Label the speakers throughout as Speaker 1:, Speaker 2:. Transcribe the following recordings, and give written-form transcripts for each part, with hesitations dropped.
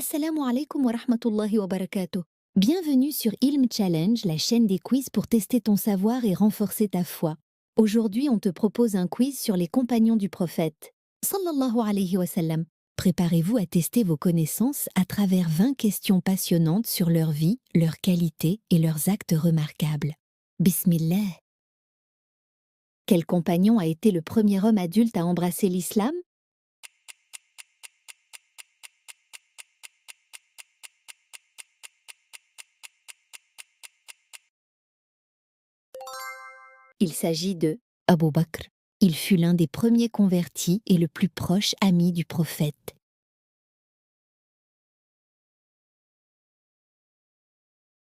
Speaker 1: Assalamu alaikum wa rahmatullahi wa barakatuh. Bienvenue sur Ilm Challenge, la chaîne des quiz pour tester ton savoir et renforcer ta foi. Aujourd'hui, on te propose un quiz sur les compagnons du prophète. Sallallahu alayhi wa sallam. Préparez-vous à tester vos connaissances à travers 20 questions passionnantes sur leur vie, leurs qualités et leurs actes remarquables. Bismillah. Quel compagnon a été le premier homme adulte à embrasser l'islam? Il s'agit de Abu Bakr. Il fut l'un des premiers convertis et le plus proche ami du prophète.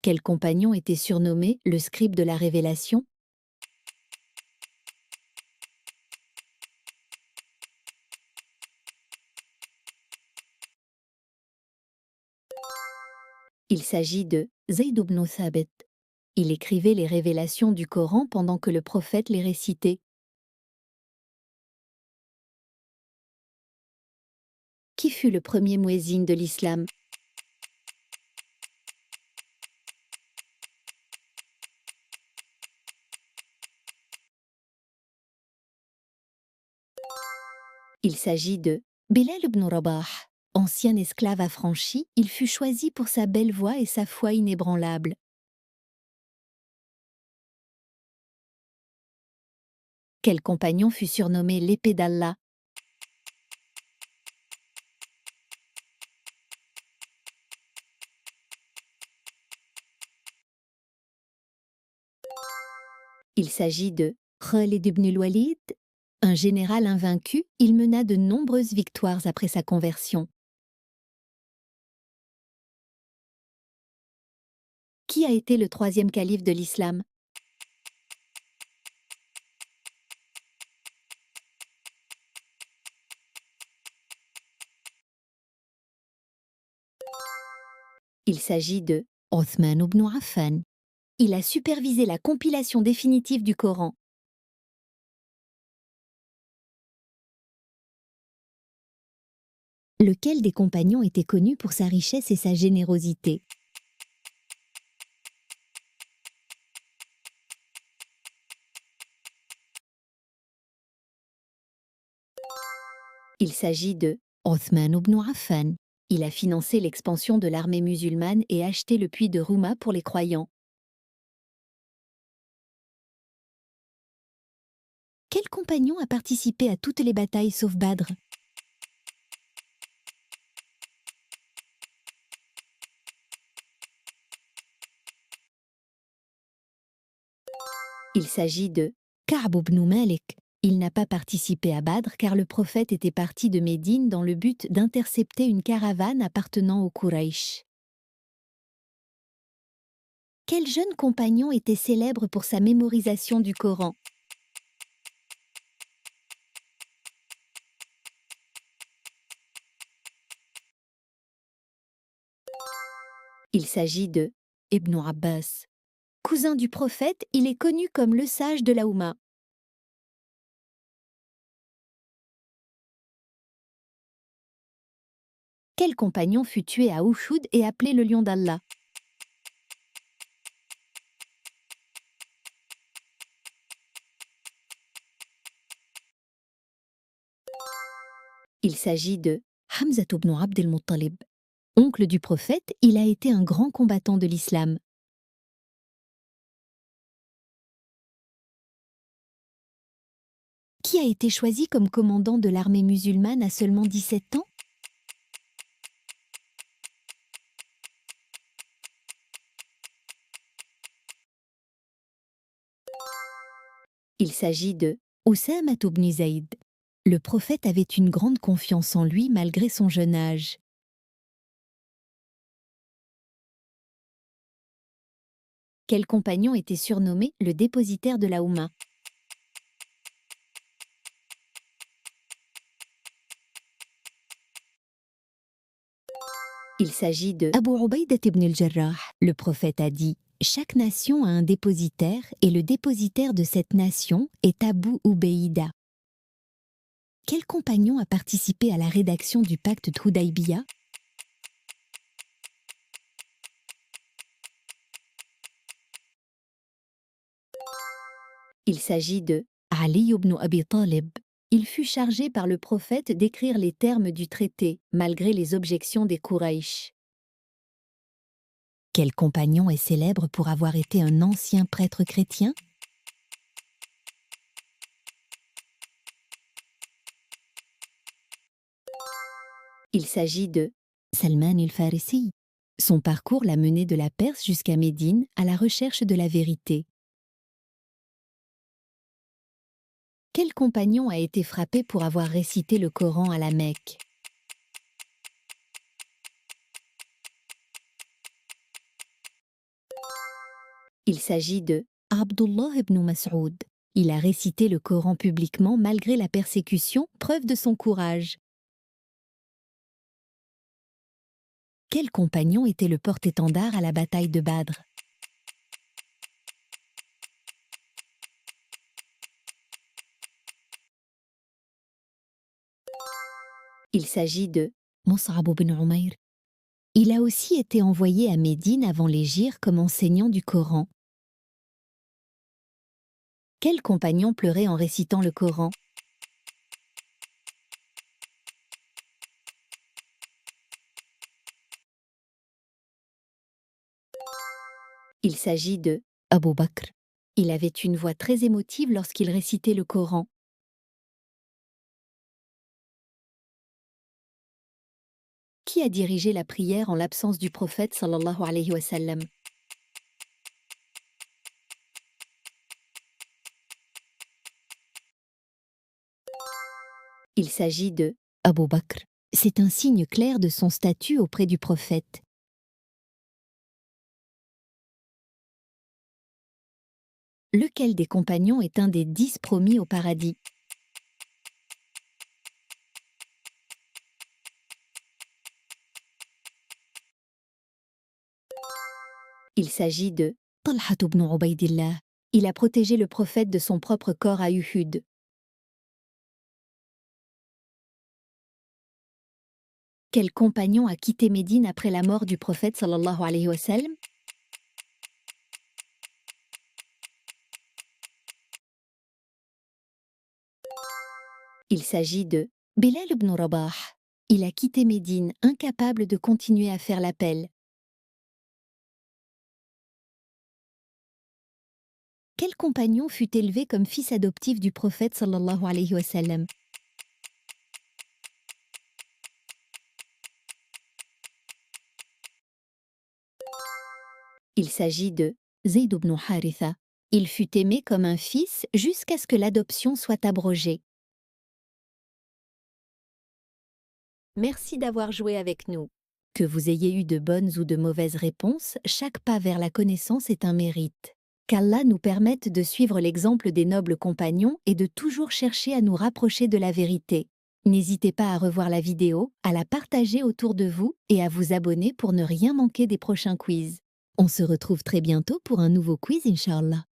Speaker 1: Quel compagnon était surnommé le scribe de la révélation? Il s'agit de Zayd ibn Thabit. Il écrivait les révélations du Coran pendant que le prophète les récitait. Qui fut le premier muezzin de l'islam? Il s'agit de Bilal ibn Rabah. Ancien esclave affranchi, il fut choisi pour sa belle voix et sa foi inébranlable. Quel compagnon fut surnommé l'épée d'Allah? Il s'agit de Khalid ibn al-Walid. Un général invaincu, il mena de nombreuses victoires après sa conversion. Qui a été le troisième calife de l'islam? Il s'agit de Othman ibn Affan. Il a supervisé la compilation définitive du Coran. Lequel des compagnons était connu pour sa richesse et sa générosité? Il s'agit de Othman ibn Affan. Il a financé l'expansion de l'armée musulmane et acheté le puits de Rouma pour les croyants. Quel compagnon a participé à toutes les batailles sauf Badr? Il s'agit de Ka'b ibn Malik. Il n'a pas participé à Badr car le prophète était parti de Médine dans le but d'intercepter une caravane appartenant aux Quraysh. Quel jeune compagnon était célèbre pour sa mémorisation du Coran? Il s'agit de Ibn Abbas. Cousin du prophète, il est connu comme le sage de la Oumma. Quel compagnon fut tué à Uhud et appelé le lion d'Allah? Il s'agit de Hamza ibn Abd al-Muttalib. Oncle du prophète, il a été un grand combattant de l'islam. Qui a été choisi comme commandant de l'armée musulmane à seulement 17 ans? Il s'agit de Oussama ibn Zayd. Le prophète avait une grande confiance en lui malgré son jeune âge. Quel compagnon était surnommé le dépositaire de la Oumma? Il s'agit de Abu Ubaydah ibn al-Jarrah. Le prophète a dit: chaque nation a un dépositaire et le dépositaire de cette nation est Abu Ubaïda. Quel compagnon a participé à la rédaction du pacte d'Hudaybiyah? Il s'agit de Ali ibn Abi Talib. Il fut chargé par le prophète d'écrire les termes du traité, malgré les objections des Quraysh. Quel compagnon est célèbre pour avoir été un ancien prêtre chrétien? Il s'agit de Salman el-Farisi. Son parcours l'a mené de la Perse jusqu'à Médine à la recherche de la vérité. Quel compagnon a été frappé pour avoir récité le Coran à la Mecque? Il s'agit de Abdullah ibn Mas'ud. Il a récité le Coran publiquement malgré la persécution, preuve de son courage. Quel compagnon était le porte-étendard à la bataille de Badr? Il s'agit de Mus'ab ibn Umayr. Il a aussi été envoyé à Médine avant l'hégire comme enseignant du Coran. Quel compagnon pleurait en récitant le Coran? Il s'agit de Abu Bakr. Il avait une voix très émotive lorsqu'il récitait le Coran. Qui a dirigé la prière en l'absence du prophète sallallahu alayhi wa sallam? Il s'agit de Abu Bakr. C'est un signe clair de son statut auprès du prophète. Lequel des compagnons est un des 10 promis au paradis? Il s'agit de Talha ibn Ubaydillah. Il a protégé le prophète de son propre corps à Uhud. Quel compagnon a quitté Médine après la mort du prophète sallallahu alayhi wa sallam? Il s'agit de Bilal ibn Rabah. Il a quitté Médine, incapable de continuer à faire l'appel. Quel compagnon fut élevé comme fils adoptif du prophète sallallahu alayhi wa sallam? Il s'agit de Zayd ibn Haritha. Il fut aimé comme un fils jusqu'à ce que l'adoption soit abrogée. Merci d'avoir joué avec nous. Que vous ayez eu de bonnes ou de mauvaises réponses, chaque pas vers la connaissance est un mérite. Qu'Allah nous permette de suivre l'exemple des nobles compagnons et de toujours chercher à nous rapprocher de la vérité. N'hésitez pas à revoir la vidéo, à la partager autour de vous et à vous abonner pour ne rien manquer des prochains quiz. On se retrouve très bientôt pour un nouveau quiz, Inch'Allah.